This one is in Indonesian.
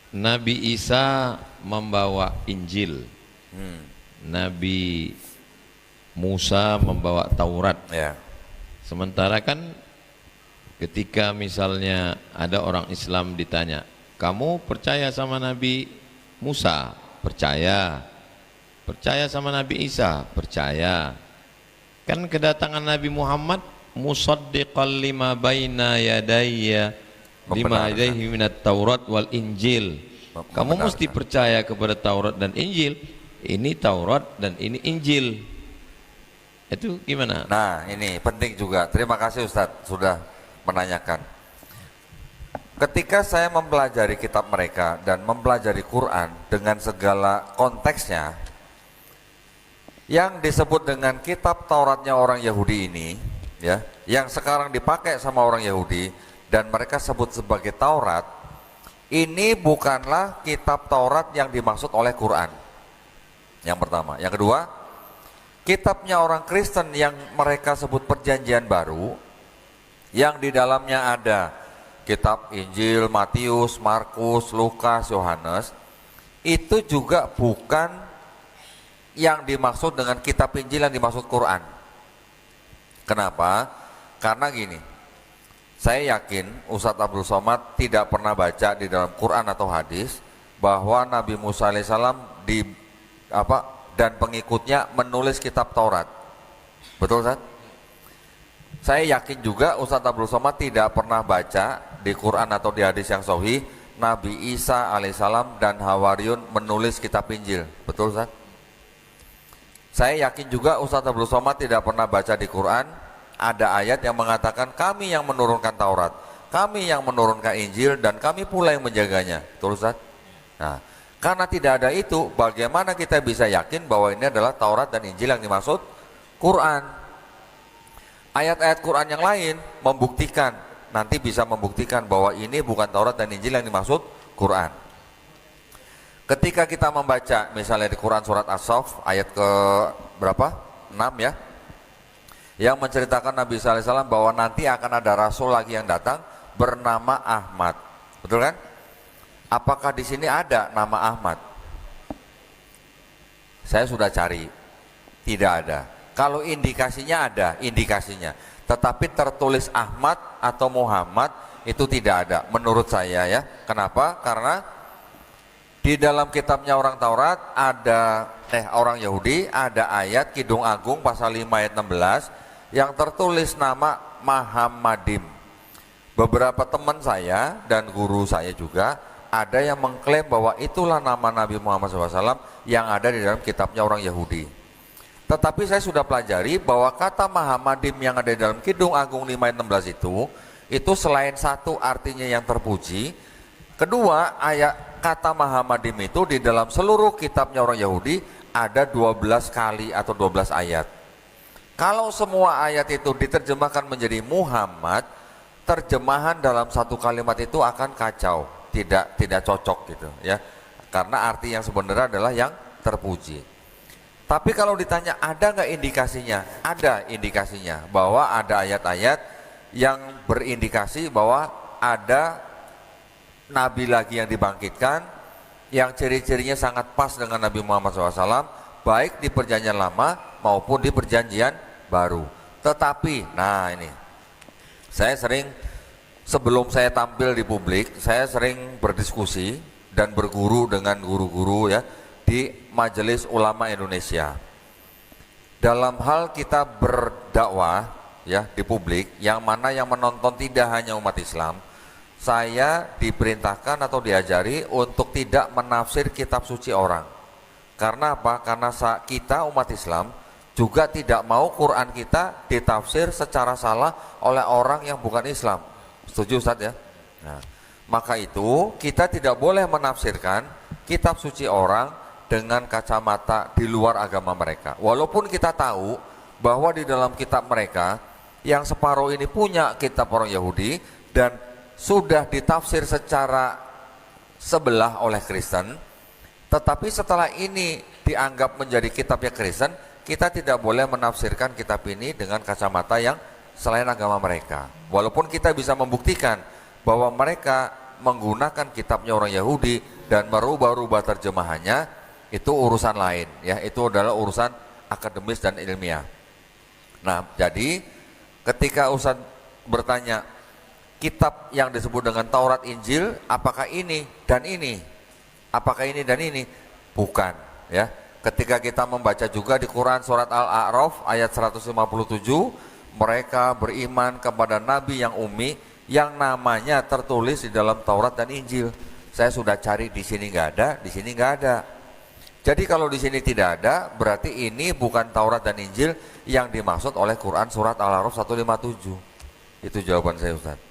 Nabi Isa membawa Injil, Hmm, Nabi Musa membawa Taurat. ya. Sementara kan ketika misalnya ada orang Islam ditanya, kamu percaya sama Nabi Musa? Percaya. Percaya sama Nabi Isa? Percaya. Kan kedatangan Nabi Muhammad musaddiqan lima baina yadayya lima Membenarkan. yadayhi minat Taurat wal Injil. Kamu mesti Membenarkan. percaya kepada Taurat dan Injil. Ini Taurat dan ini Injil. Itu gimana? Nah, ini penting juga. Terima kasih Ustadz sudah menanyakan. Ketika saya mempelajari kitab mereka dan mempelajari Quran dengan segala konteksnya, yang disebut dengan kitab Tauratnya orang Yahudi ini, ya, yang sekarang dipakai sama orang Yahudi dan mereka sebut sebagai Taurat, ini bukanlah kitab Taurat yang dimaksud oleh Quran. Yang pertama. Yang kedua, kitabnya orang Kristen yang mereka sebut Perjanjian Baru, yang di dalamnya ada kitab Injil, Matius, Markus, Lukas, Yohanes, itu juga bukan yang dimaksud dengan kitab Injil yang dimaksud Quran. Kenapa? Karena gini, saya yakin Ustadz Abdul Somad tidak pernah baca di dalam Quran atau hadis bahwa Nabi Musa alaihissalam dan pengikutnya menulis kitab Taurat. Betul Ustadz? Saya yakin juga Ustadz Abdul Somad tidak pernah baca di Quran atau di hadis yang sahih Nabi Isa alaihissalam dan Hawariyun menulis kitab Injil. Betul Ustadz? Saya yakin juga Ustadz Abdul Somad tidak pernah baca di Quran ada ayat yang mengatakan kami yang menurunkan Taurat, kami yang menurunkan Injil, dan kami pula yang menjaganya. Betul Ustadz? Nah, karena tidak ada itu, bagaimana kita bisa yakin bahwa ini adalah Taurat dan Injil yang dimaksud Quran? Ayat-ayat Quran yang lain membuktikan, nanti bisa membuktikan bahwa ini bukan Taurat dan Injil yang dimaksud Quran. Ketika kita membaca misalnya di Quran surat As-Saff ayat ke berapa? 6 ya. Yang menceritakan Nabi sallallahu alaihi wasallam bahwa nanti akan ada rasul lagi yang datang bernama Ahmad. Betul kan? Apakah di sini ada nama Ahmad? Saya sudah cari. Tidak ada. Kalau indikasinya ada, indikasinya. Tetapi tertulis Ahmad atau Muhammad itu tidak ada menurut saya ya. Kenapa? Karena di dalam kitabnya orang Taurat ada orang Yahudi ada ayat Kidung Agung pasal 5 ayat 16 yang tertulis nama Muhammadim. Beberapa teman saya dan guru saya juga ada yang mengklaim bahwa itulah nama Nabi Muhammad SAW yang ada di dalam kitabnya orang Yahudi. Tetapi saya sudah pelajari bahwa kata Muhammadim yang ada di dalam Kidung Agung 5 ayat 16 itu selain satu artinya yang terpuji, kedua ayat kata Muhammadim itu di dalam seluruh kitabnya orang Yahudi ada 12 kali atau 12 ayat. Kalau semua ayat itu diterjemahkan menjadi Muhammad, terjemahan dalam satu kalimat itu akan kacau, tidak cocok gitu ya. Karena arti yang sebenarnya adalah yang terpuji. Tapi kalau ditanya ada nggak indikasinya? Ada indikasinya bahwa ada ayat-ayat yang berindikasi bahwa ada Nabi lagi yang dibangkitkan yang ciri-cirinya sangat pas dengan Nabi Muhammad SAW baik di perjanjian lama maupun di perjanjian baru. Tetapi, nah ini saya sering sebelum saya tampil di publik, saya sering berdiskusi dan berguru dengan guru-guru ya di Majelis Ulama Indonesia. Dalam hal kita berdakwah ya di publik, yang mana yang menonton tidak hanya umat Islam, saya diperintahkan atau diajari untuk tidak menafsir kitab suci orang. Karena apa? Karena kita umat Islam juga tidak mau Quran kita ditafsir secara salah oleh orang yang bukan Islam. Setuju Ustaz ya? Nah, maka itu kita tidak boleh menafsirkan kitab suci orang dengan kacamata di luar agama mereka. Walaupun kita tahu bahwa di dalam kitab mereka yang separuh ini punya kitab orang Yahudi dan sudah ditafsir secara sebelah oleh Kristen, tetapi setelah ini dianggap menjadi kitabnya Kristen, kita tidak boleh menafsirkan kitab ini dengan kacamata yang selain agama mereka. Walaupun kita bisa membuktikan bahwa mereka menggunakan kitabnya orang Yahudi dan merubah-rubah terjemahannya itu urusan lain ya, itu adalah urusan akademis dan ilmiah. Nah, jadi ketika Ustaz bertanya kitab yang disebut dengan Taurat Injil apakah ini dan ini? Apakah ini dan ini? Bukan ya. Ketika kita membaca juga di Quran surat Al-A'raf ayat 157, mereka beriman kepada nabi yang ummi yang namanya tertulis di dalam Taurat dan Injil. Saya sudah cari di sini nggak ada, di sini nggak ada. Jadi kalau di sini tidak ada, berarti ini bukan Taurat dan Injil yang dimaksud oleh Quran surat Al-A'raf 157. Itu jawaban saya, Ustaz.